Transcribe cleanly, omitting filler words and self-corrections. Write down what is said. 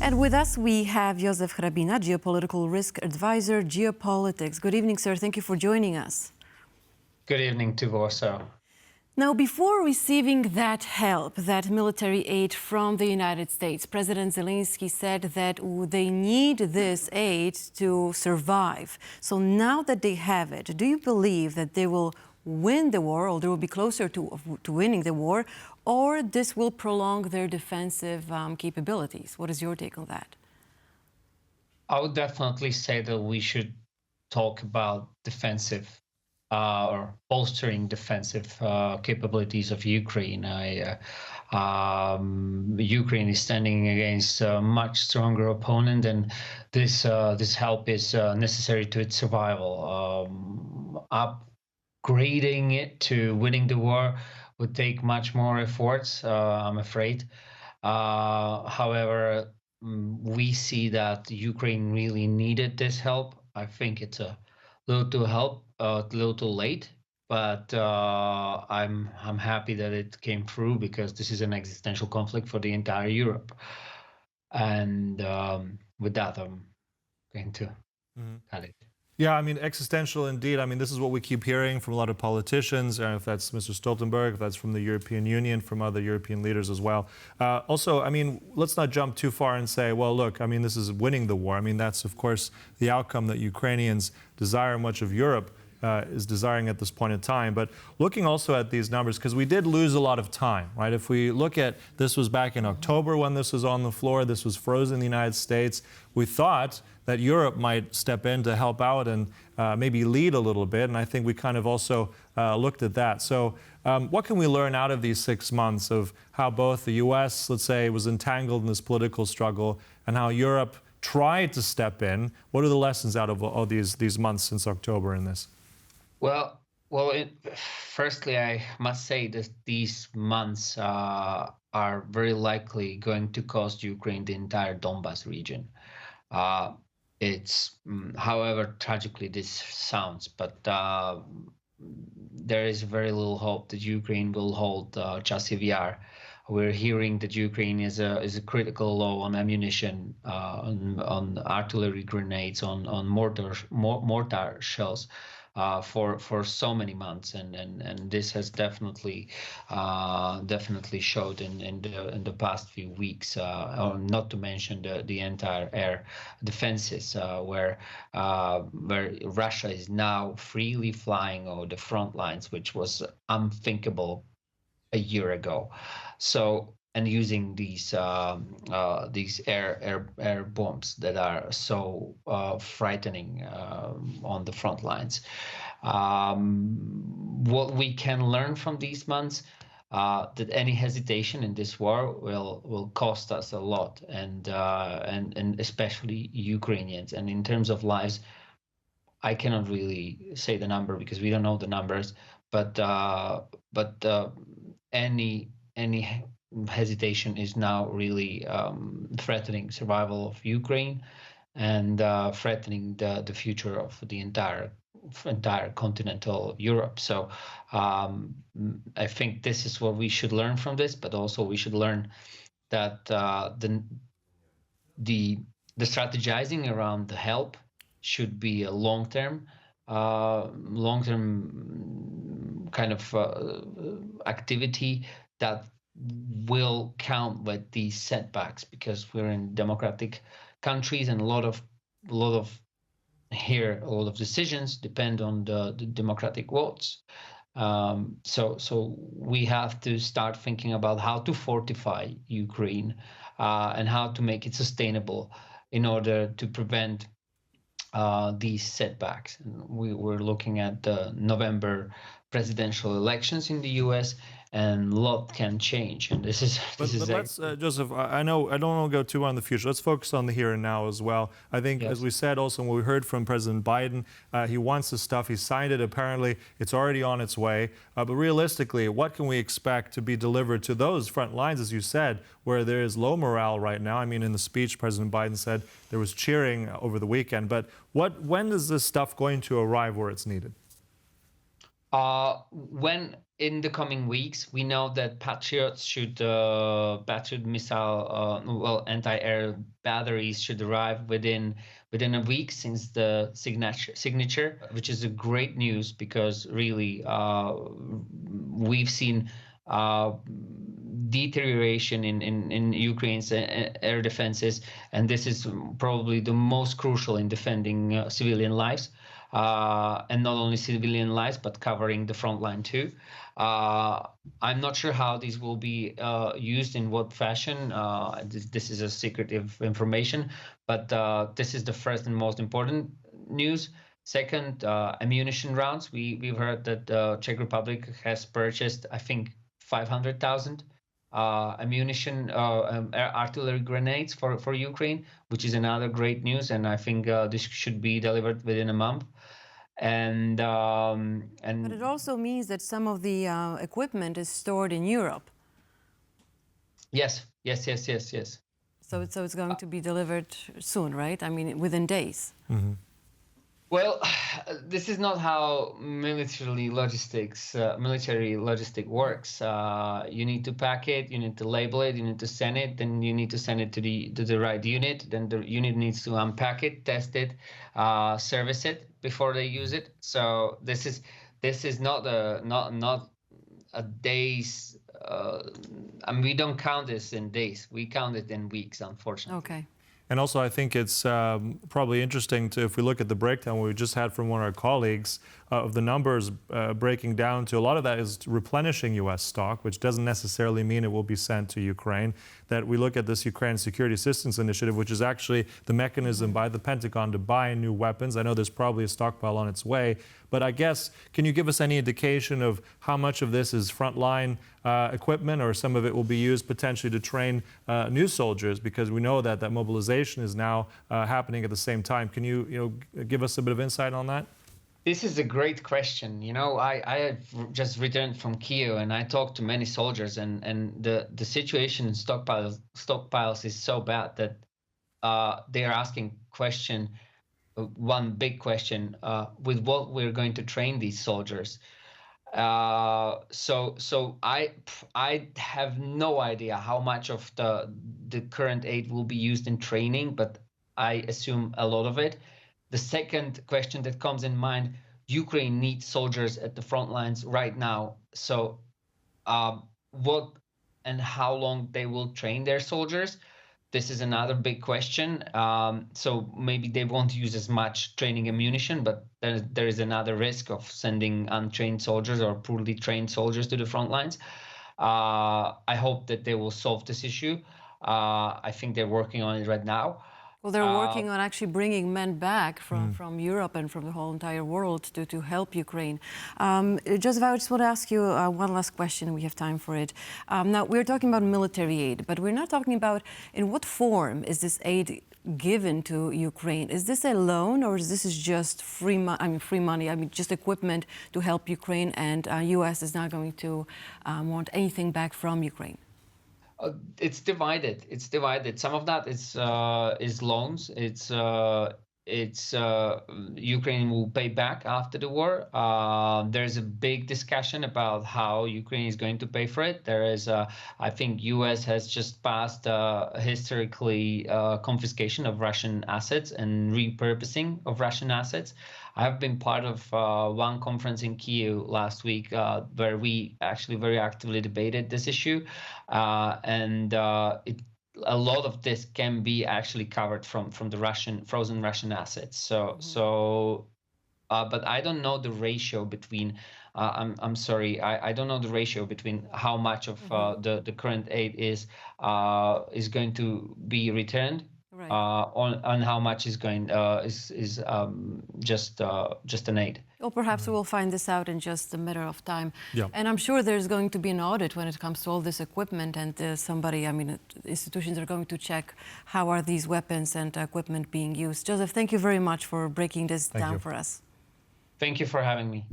And with us, we have Jozef Hrabina, geopolitical risk advisor, geopolitics. Good evening, sir. Thank you for joining us. Good evening to Warsaw. Now, before receiving that help, that military aid from the United States, President Zelensky said that they need this aid to survive. So now that they have it, do you believe that they will win the war, or they will be closer to winning the war, or this will prolong their defensive capabilities? What is your take on that? I would definitely say that we should talk about defensive or bolstering defensive capabilities of Ukraine. Ukraine is standing against a much stronger opponent, and this help is necessary to its survival. Upgrading it to winning the war would take much more efforts, I'm afraid. However, we see that Ukraine really needed this help. I think it's a little too late, but I'm happy that it came through, because this is an existential conflict for the entire Europe. And with that, I'm going to cut it. Yeah, I mean, existential indeed. I mean, this is what we keep hearing from a lot of politicians, if that's Mr. Stoltenberg, if that's from the European Union, from other European leaders as well. Also, I mean, let's not jump too far and say, well, look, I mean, this is winning the war. I mean, that's, of course, the outcome that Ukrainians desire, much of Europe is desiring at this point in time. But looking also at these numbers, because we did lose a lot of time, right? If we look at, this was back in October when this was on the floor, this was frozen in the United States. We thought that Europe might step in to help out and maybe lead a little bit. And I think we kind of also looked at that. So what can we learn out of these 6 months of how both the US, let's say, was entangled in this political struggle, and how Europe tried to step in? What are the lessons out of all these months since October in this? Firstly, I must say that these months are very likely going to cost Ukraine the entire Donbas region. However tragically this sounds, but there is very little hope that Ukraine will hold Chasiv Yar. We're hearing that Ukraine is a critical low on ammunition, on artillery grenades, on mortar shells. For so many months, and this has definitely showed in the past few weeks, not to mention the entire air defenses, where Russia is now freely flying over the front lines, which was unthinkable a year ago. So, and using these air bombs that are so frightening on the front lines. What we can learn from these months, that any hesitation in this war will cost us a lot, and especially Ukrainians. And in terms of lives, I cannot really say the number because we don't know the numbers, but any hesitation is now really threatening survival of Ukraine, and threatening the future of the entire continental Europe. So I think this is what we should learn from this, but also we should learn that the strategizing around the help should be a long-term kind of activity that will count with these setbacks, because we're in democratic countries, and a lot of decisions depend on the democratic votes. So we have to start thinking about how to fortify Ukraine and how to make it sustainable in order to prevent these setbacks. And we're looking at the November presidential elections in the US, and a lot can change. And this is let's, Joseph, I know I don't want to go too on the future. Let's focus on the here and now as well. I think, yes, as we said also, when we heard from President Biden, he wants this stuff. He signed it. Apparently, it's already on its way. But realistically, what can we expect to be delivered to those front lines, as you said, where there is low morale right now? I mean, in the speech, President Biden said there was cheering over the weekend. But when is this stuff going to arrive where it's needed? in the coming weeks, we know that Patriots should, Patriot missile, well, anti-air batteries should arrive within a week since the signature, which is a great news because really we've seen deterioration in Ukraine's air defenses, and this is probably the most crucial in defending civilian lives, and not only civilian lives, but covering the front line too. I'm not sure how these will be used in what fashion. This is a secretive information, but this is the first and most important news. Second, ammunition rounds. We've heard that the Czech Republic has purchased, I think, 500,000 ammunition, artillery grenades for Ukraine, which is another great news. And I think this should be delivered within a month. But it also means that some of the equipment is stored in Europe. Yes. So it's going to be delivered soon, right? I mean, within days. Mm-hmm. Well, this is not how military logistic works. You need to pack it, you need to label it, you need to send it, then you need to send it to the right unit. Then the unit needs to unpack it, test it, service it before they use it. So this is not a day's. I mean, we don't count this in days. We count it in weeks, unfortunately. Okay. And also, I think it's probably interesting to, if we look at the breakdown we just had from one of our colleagues, of the numbers breaking down to a lot of that is replenishing U.S. stock, which doesn't necessarily mean it will be sent to Ukraine. That we look at this Ukraine Security Assistance Initiative, which is actually the mechanism by the Pentagon to buy new weapons. I know there's probably a stockpile on its way, but I guess, can you give us any indication of how much of this is frontline equipment, or some of it will be used potentially to train new soldiers? Because we know that mobilization is now happening at the same time. Can you give us a bit of insight on that? This is a great question. I have just returned from Kyiv, and I talked to many soldiers, and the situation in stockpiles is so bad that they are asking one big question, with what we're going to train these soldiers. So I have no idea how much of the current aid will be used in training, but I assume a lot of it. The second question that comes in mind, Ukraine needs soldiers at the front lines right now. So what and how long they will train their soldiers? This is another big question. So maybe they won't use as much training ammunition, but there is another risk of sending untrained soldiers or poorly trained soldiers to the front lines. I hope that they will solve this issue. I think they're working on it right now. Well, they're working on actually bringing men back from Europe and from the whole entire world to help Ukraine. Jozef, I just want to ask you one last question. We have time for it. Now, we're talking about military aid, but we're not talking about in what form is this aid given to Ukraine. Is this a loan, or is this just free money? I mean, just equipment to help Ukraine, and U.S. is not going to want anything back from Ukraine? It's divided. It's divided. Some of that is loans. It's Ukraine will pay back after the war. There's a big discussion about how Ukraine is going to pay for it. There is, I think, U.S. has just passed historically confiscation of Russian assets and repurposing of Russian assets. I have been part of one conference in Kyiv last week where we actually very actively debated this issue, and a lot of this can be actually covered from the frozen Russian assets. So, but I don't know the ratio between. I'm sorry, I don't know the ratio between how much of the current aid is going to be returned. Right. On how much is going is just an aid. Well, perhaps we'll find this out in just a matter of time. Yeah. And I'm sure there's going to be an audit when it comes to all this equipment, and institutions are going to check how are these weapons and equipment being used. Jozef, thank you very much for breaking this down for us. Thank you for having me.